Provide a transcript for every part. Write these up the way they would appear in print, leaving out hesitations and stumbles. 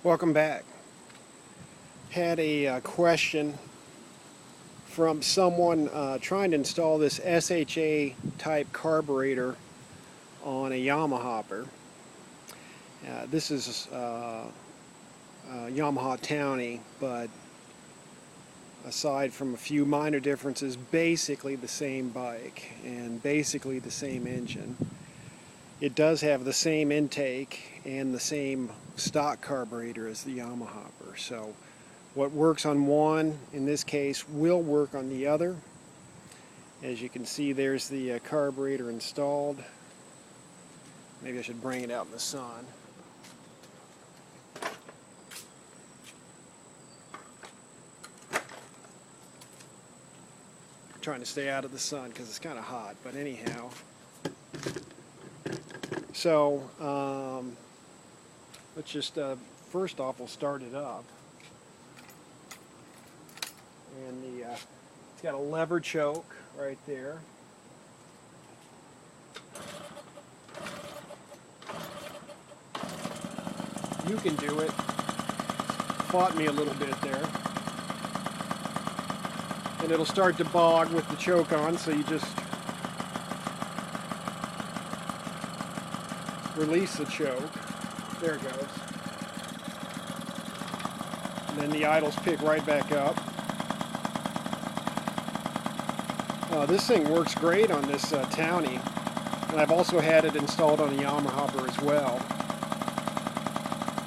Welcome back. Had a question from someone trying to install this SHA type carburetor on a Yamahopper. This is Yamaha Townie, but aside from a few minor differences, basically the same bike and basically the same engine. It does have the same intake and the same stock carburetor as the Yamahopper. So what works on one, in this case, will work on the other. As you can see, there's the carburetor installed. Maybe I should bring it out in the sun. I'm trying to stay out of the sun because it's kind of hot, but anyhow. So let's just first off, we'll start it up. And it's got a lever choke right there. You can do it. Fought me a little bit there. And it'll start to bog with the choke on, so you just release the choke. There it goes. And then the idles pick right back up. This thing works great on this Townie, and I've also had it installed on a Yamahopper as well.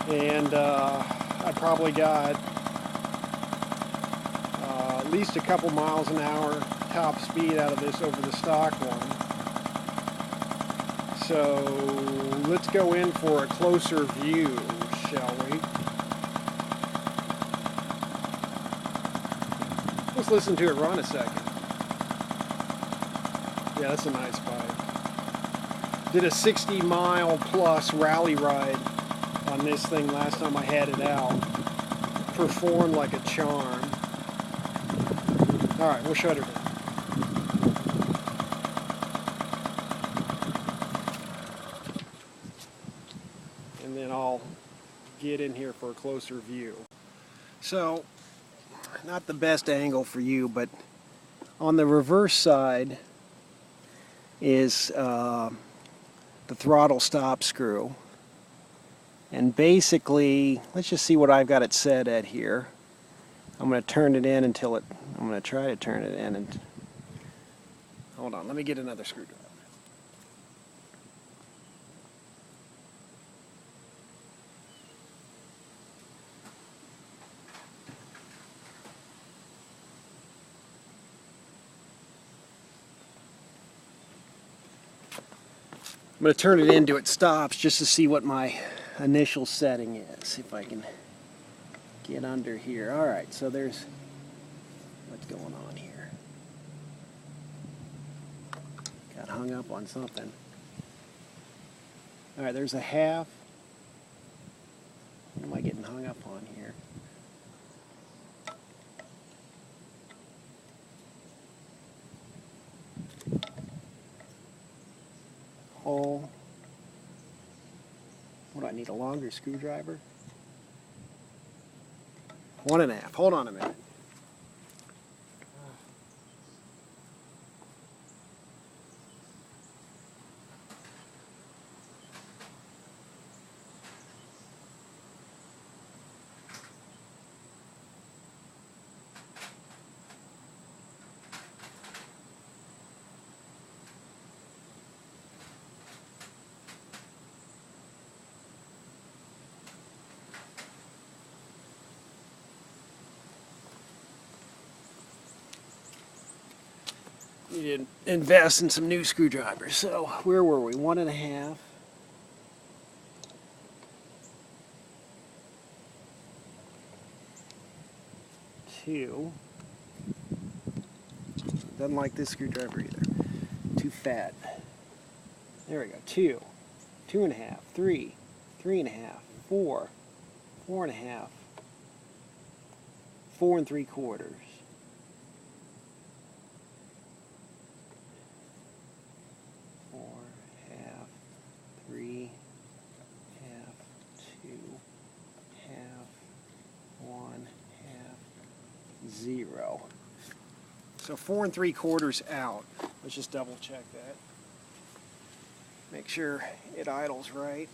And I probably got at least a couple miles an hour top speed out of this over the stock one. So let's go in for a closer view, shall we? Let's listen to it run a second. Yeah, that's a nice bike. Did a 60-mile plus rally ride on this thing last time I had it out. Performed like a charm. Alright, we'll shut her down. And then I'll get in here for a closer view. So, not the best angle for you, but on the reverse side is the throttle stop screw. And basically, let's just see what I've got it set at here. I'm going to turn it in until it, I'm going to try to turn it in and, hold on, let me get another screwdriver. I'm going to turn it in till it stops just to see what my initial setting is, if I can get under here. Alright, so there's what's going on here. Got hung up on something. Alright, there's a half. What am I getting hung up on here? Hole. What do I need, a longer screwdriver? 1.5. Hold on a minute. Need to invest in some new screwdrivers. So where were we? 1.5. Two. Doesn't like this screwdriver either. Too fat. There we go. 2. 2.5. 3. 3.5. 4. 4.5. 4 3/4. 4.5, 3.5, 2.5, 0. So 4 3/4 out. Let's just double check that. Make sure it idles right.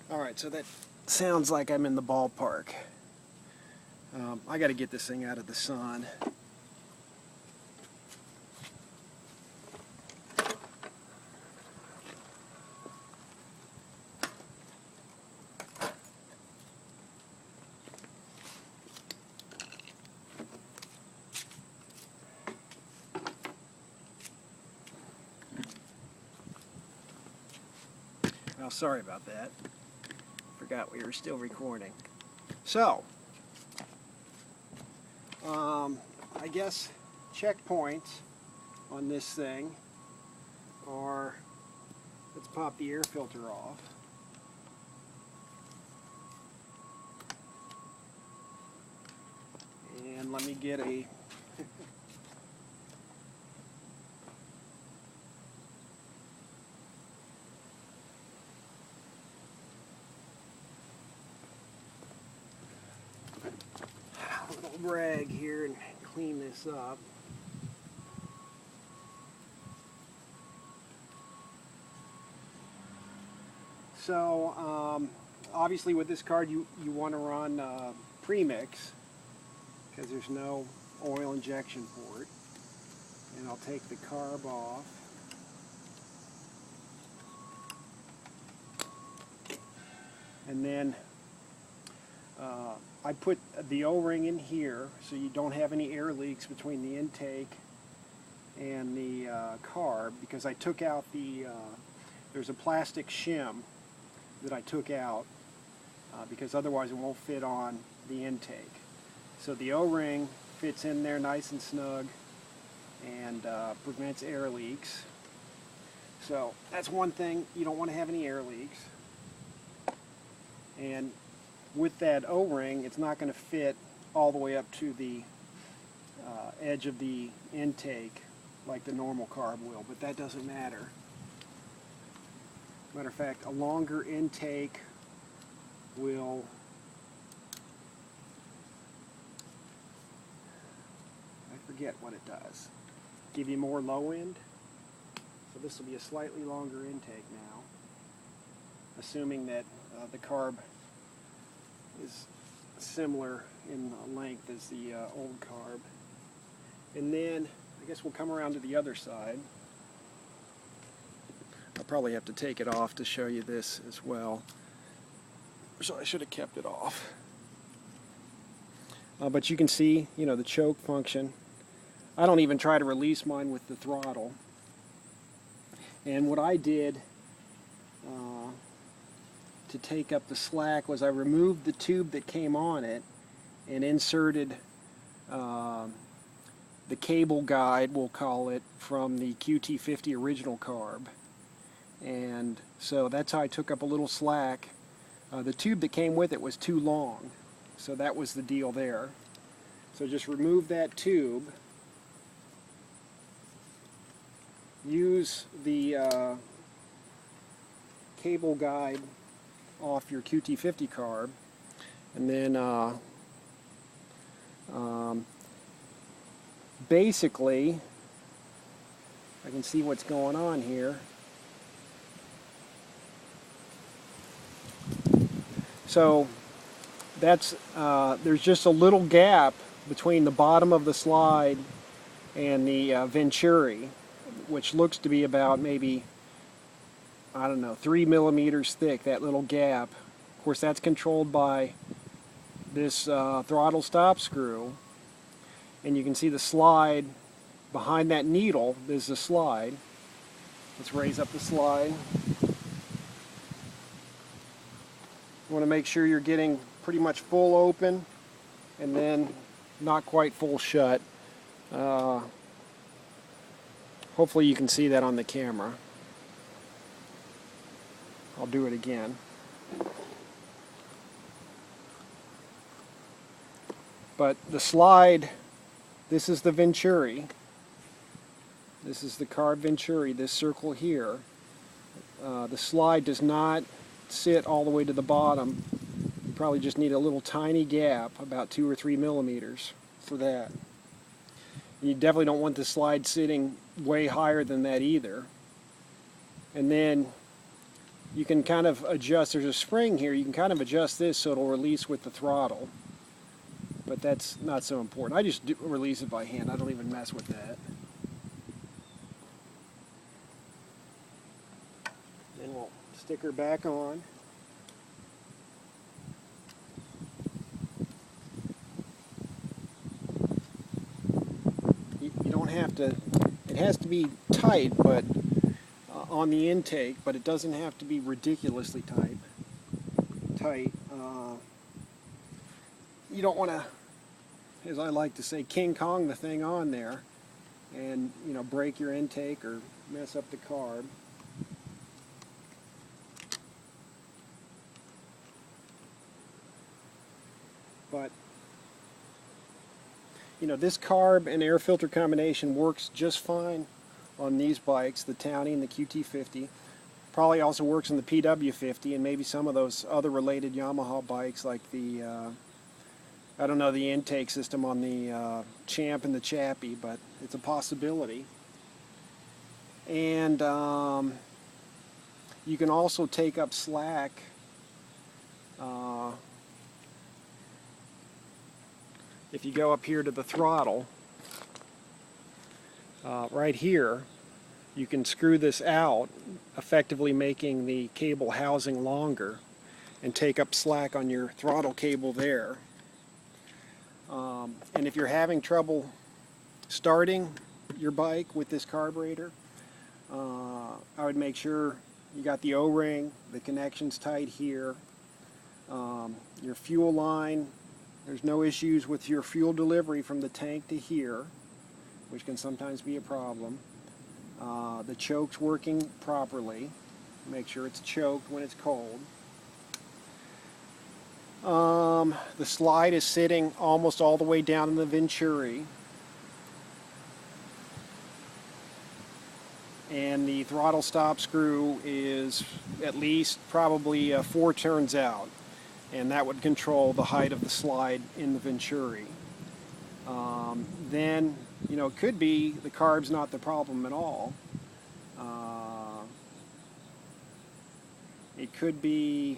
Alright, so that sounds like I'm in the ballpark. I got to get this thing out of the sun. Oh, sorry about that. Forgot we were still recording. So, I guess checkpoints on this thing are, let's pop the air filter off. And let me get a little rag here and clean this up. So obviously with this card you want to run premix because there's no oil injection port. And I'll take the carb off. And then I put the O-ring in here so you don't have any air leaks between the intake and the carb, because I took out the, there's a plastic shim that I took out because otherwise it won't fit on the intake. So the O-ring fits in there nice and snug and prevents air leaks. So that's one thing, you don't want to have any air leaks. And with that O-ring, it's not going to fit all the way up to the edge of the intake like the normal carb will, but that doesn't matter. Matter of fact, a longer intake will I forget what it does. Give you more low end. So this will be a slightly longer intake now, assuming that the carb is similar in length as the old carb. And then I guess we'll come around to the other side. I'll probably have to take it off to show you this as well. So I should have kept it off. But you can see, you know, the choke function. I don't even try to release mine with the throttle. And what I did to take up the slack was I removed the tube that came on it and inserted the cable guide, we'll call it, from the qt50 original carb. And so that's how I took up a little slack. The tube that came with it was too long, so that was the deal there. So just remove that tube, use the cable guide off your qt50 carb, and then basically I can see what's going on here. So that's there's just a little gap between the bottom of the slide and the venturi, which looks to be about maybe, I don't know, 3 millimeters thick, that little gap. Of course, that's controlled by this throttle stop screw. And you can see the slide behind that needle. There's the slide. Let's raise up the slide. You want to make sure you're getting pretty much full open and then not quite full shut. Hopefully you can see that on the camera. I'll do it again. But the slide, this is the Venturi. This is the Carb Venturi, this circle here. The slide does not sit all the way to the bottom. You probably just need a little tiny gap, about 2 or 3 millimeters for that. You definitely don't want the slide sitting way higher than that either. And then you can kind of adjust, there's a spring here, you can kind of adjust this so it'll release with the throttle. But that's not so important. I just release it by hand, I don't even mess with that. Then we'll stick her back on. You don't have to, it has to be tight, but on the intake, but it doesn't have to be ridiculously tight. You don't want to, as I like to say, King Kong the thing on there and, you know, break your intake or mess up the carb. But, you know, this carb and air filter combination works just fine on these bikes, the Townie and the QT50. Probably also works on the PW50 and maybe some of those other related Yamaha bikes like the, I don't know the intake system on the Champ and the Chappie, but it's a possibility. And you can also take up slack if you go up here to the throttle, right here, you can screw this out, effectively making the cable housing longer and take up slack on your throttle cable there. And if you're having trouble starting your bike with this carburetor, I would make sure you got the O-ring, the connection's tight here, your fuel line, there's no issues with your fuel delivery from the tank to here, which can sometimes be a problem. The choke's working properly. Make sure it's choked when it's cold. The slide is sitting almost all the way down in the Venturi. And the throttle stop screw is at least probably 4 turns out. And that would control the height of the slide in the Venturi. Then, you know, it could be the carb's not the problem at all. It could be,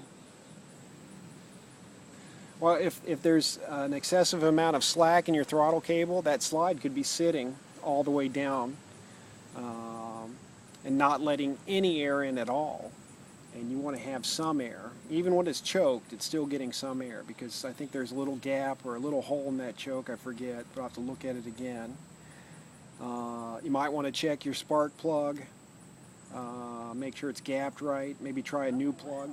well, if there's an excessive amount of slack in your throttle cable, that slide could be sitting all the way down and not letting any air in at all. And you want to have some air. Even when it's choked, it's still getting some air, because I think there's a little gap or a little hole in that choke, I forget, but I'll have to look at it again. You might want to check your spark plug, make sure it's gapped right, maybe try a new plug.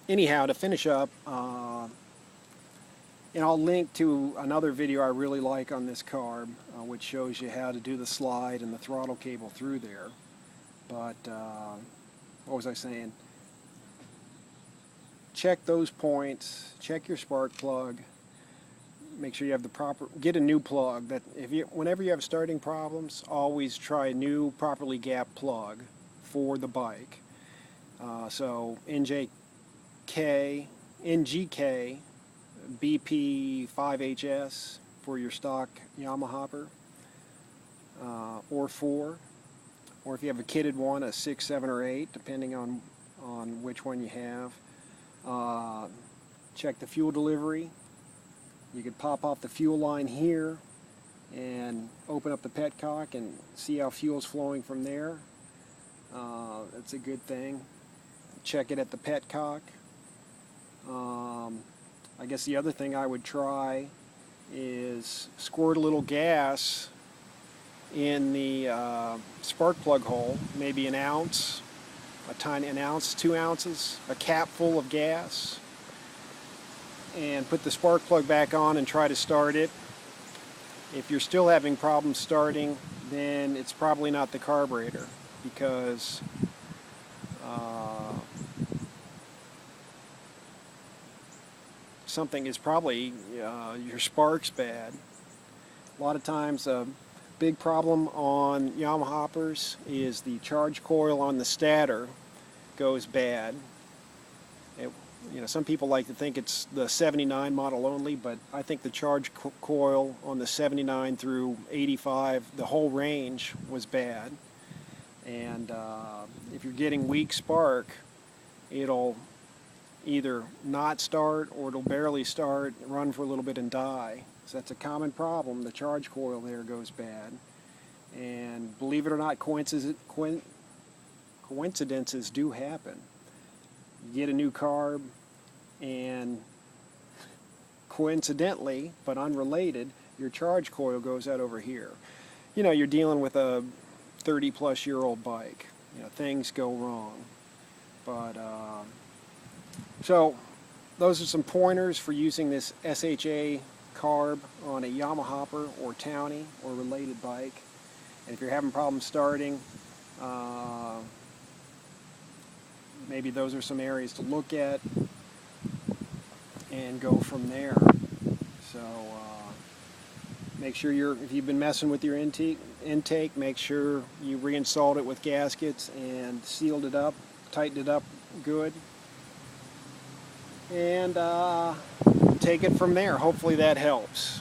Anyhow, to finish up, and I'll link to another video I really like on this carb, which shows you how to do the slide and the throttle cable through there. But, what was I saying? Check those points, check your spark plug, make sure you have the proper, get a new plug. That whenever you have starting problems, always try a new properly gapped plug for the bike. So NGK, BP5HS for your stock Yamahopper, or 4, or if you have a kitted one, a 6, 7, or 8, depending on which one you have. Check the fuel delivery. You could pop off the fuel line here and open up the petcock and see how fuel's flowing from there. That's a good thing. Check it at the petcock. I guess the other thing I would try is squirt a little gas in the spark plug hole, maybe an ounce, an ounce, 2 ounces, a cap full of gas, and put the spark plug back on and try to start it. If you're still having problems starting, then it's probably not the carburetor, because something is probably your spark's bad. A lot of times a big problem on Yamahoppers is the charge coil on the stator goes bad. Some people like to think it's the 79 model only, but I think the charge coil on the 79 through 85, the whole range was bad. And if you're getting weak spark, it'll either not start or it'll barely start, run for a little bit and die. So that's a common problem. The charge coil there goes bad. And believe it or not, coincidences do happen. You get a new carb and coincidentally, but unrelated, your charge coil goes out over here. You're dealing with a 30-plus-year-old bike. Things go wrong. But so those are some pointers for using this SHA Carb on a Yamahopper or Townie or related bike. And if you're having problems starting, maybe those are some areas to look at and go from there. So make sure if you've been messing with your intake, make sure you reinstalled it with gaskets and sealed it up, tightened it up good, and take it from there. Hopefully that helps.